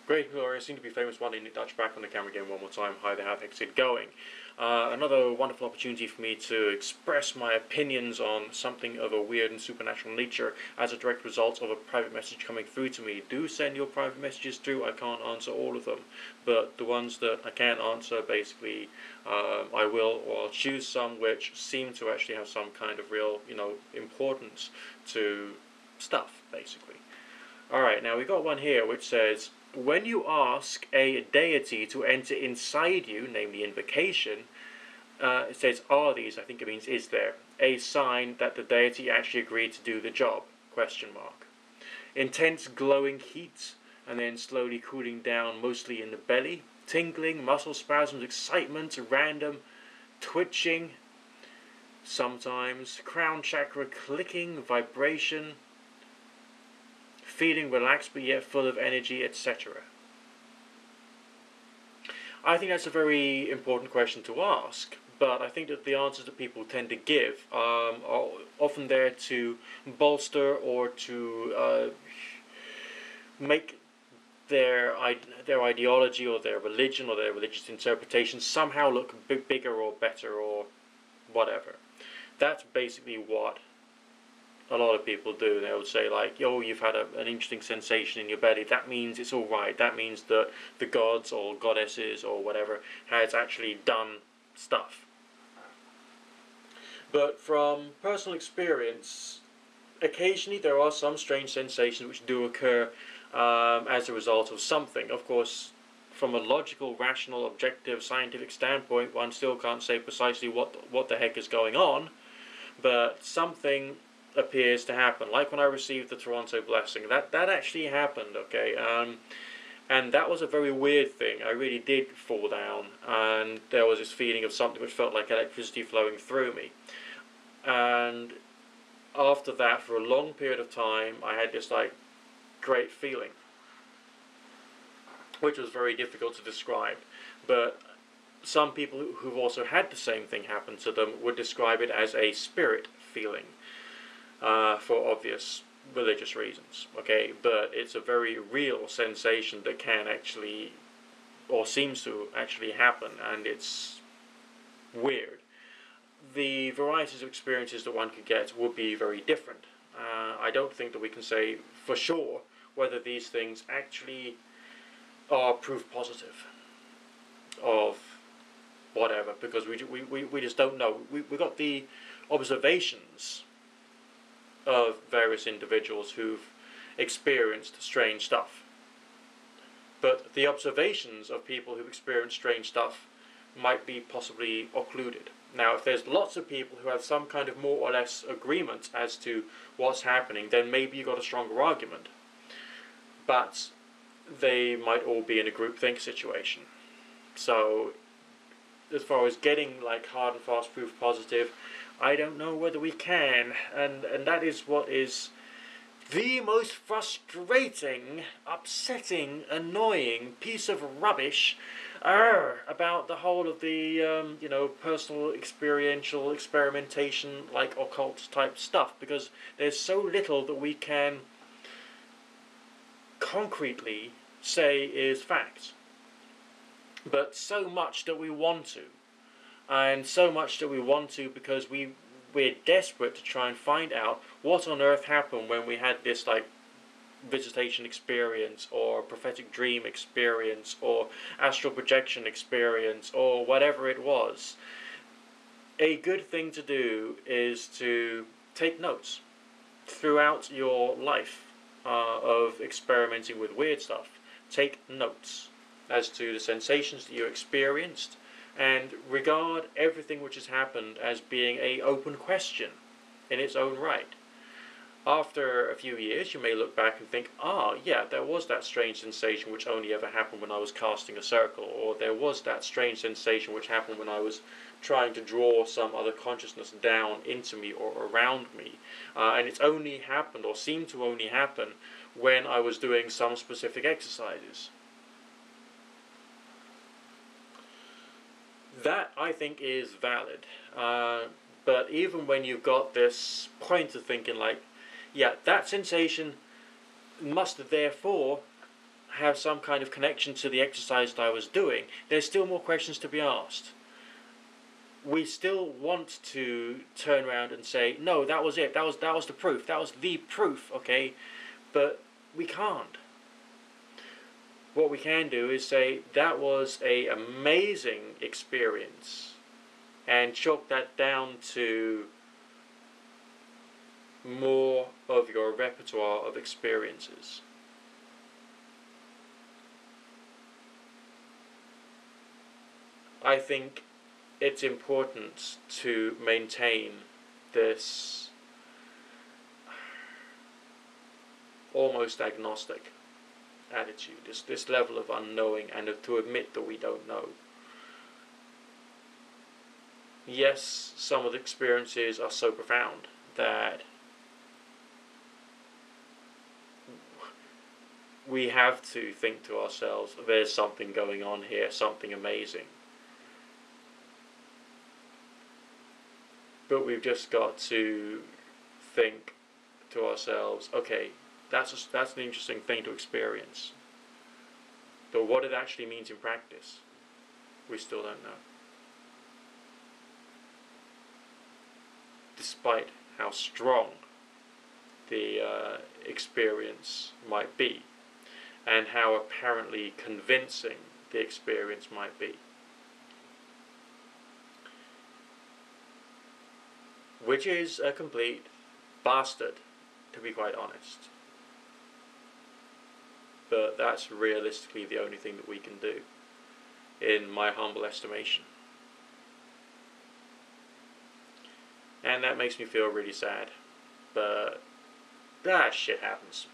Great, Gloria. Seem to be famous one in Dutch. Back on the camera again one more time. Hi there, how the heck's it going? Another wonderful opportunity for me to express my opinions on something of a weird and supernatural nature as a direct result of a private message coming through to me. Do send your private messages through. I can't answer all of them, but the ones that I can answer, basically, I will, or I'll choose some which seem to actually have some kind of real, importance to stuff, basically. Alright, now we got one here which says, when you ask a deity to enter inside you, namely invocation, it says, are these, I think it means is there, a sign that the deity actually agreed to do the job? Question mark. Intense glowing heat, and then slowly cooling down, mostly in the belly, tingling, muscle spasms, excitement, random twitching, sometimes, crown chakra clicking, vibration, feeling relaxed but yet full of energy, etc. I think that's a very important question to ask, but I think that the answers that people tend to give are often there to bolster or to make their ideology or their religion or their religious interpretation somehow look bigger or better or whatever. That's basically what a lot of people do. They would say like, yo, you've had an interesting sensation in your belly, that means it's alright, that means that the gods or goddesses or whatever has actually done stuff. But from personal experience, occasionally there are some strange sensations which do occur as a result of something. Of course, from a logical, rational, objective, scientific standpoint, one still can't say precisely what the heck is going on, but something appears to happen. Like when I received the Toronto blessing, that actually happened, okay? And that was a very weird thing. I really did fall down, and there was this feeling of something which felt like electricity flowing through me. And after that, for a long period of time, I had this like great feeling, which was very difficult to describe. But some people who've also had the same thing happen to them would describe it as a spirit feeling. For obvious religious reasons, okay? But it's a very real sensation that can actually, or seems to actually happen, and it's weird. The varieties of experiences that one could get would be very different. I don't think that we can say for sure whether these things actually are proof positive of whatever, because we just don't know. We got the observations of various individuals who've experienced strange stuff. But the observations of people who've experienced strange stuff might be possibly occluded. Now, if there's lots of people who have some kind of more or less agreement as to what's happening, then maybe you've got a stronger argument. But they might all be in a groupthink situation. So, as far as getting like hard and fast proof positive, I don't know whether we can, and that is what is the most frustrating, upsetting, annoying piece of rubbish about the whole of the personal, experiential, experimentation, like occult type stuff, because there's so little that we can concretely say is fact, but so much that we want to. And so much that we want to because we're desperate to try and find out what on earth happened when we had this like visitation experience or prophetic dream experience or astral projection experience or whatever it was. A good thing to do is to take notes throughout your life of experimenting with weird stuff. Take notes as to the sensations that you experienced, and regard everything which has happened as being an open question in its own right. After a few years, you may look back and think, yeah, there was that strange sensation which only ever happened when I was casting a circle, or there was that strange sensation which happened when I was trying to draw some other consciousness down into me or around me. And it's only happened, or seemed to only happen, when I was doing some specific exercises. That, I think, is valid. But even when you've got this point of thinking like, yeah, that sensation must therefore have some kind of connection to the exercise that I was doing, there's still more questions to be asked. We still want to turn around and say, no, that was it, that was the proof, that was the proof, okay? But we can't. What we can do is say, that was an amazing experience, and chalk that down to more of your repertoire of experiences. I think it's important to maintain this almost agnostic attitude, this level of unknowing, and to admit that we don't know. Yes, some of the experiences are so profound that we have to think to ourselves, there's something going on here, something amazing. But we've just got to think to ourselves, okay, that's an interesting thing to experience. But what it actually means in practice, we still don't know. Despite how strong the experience might be, and how apparently convincing the experience might be. Which is a complete bastard, to be quite honest. But that's realistically the only thing that we can do, in my humble estimation. And that makes me feel really sad. But that shit happens.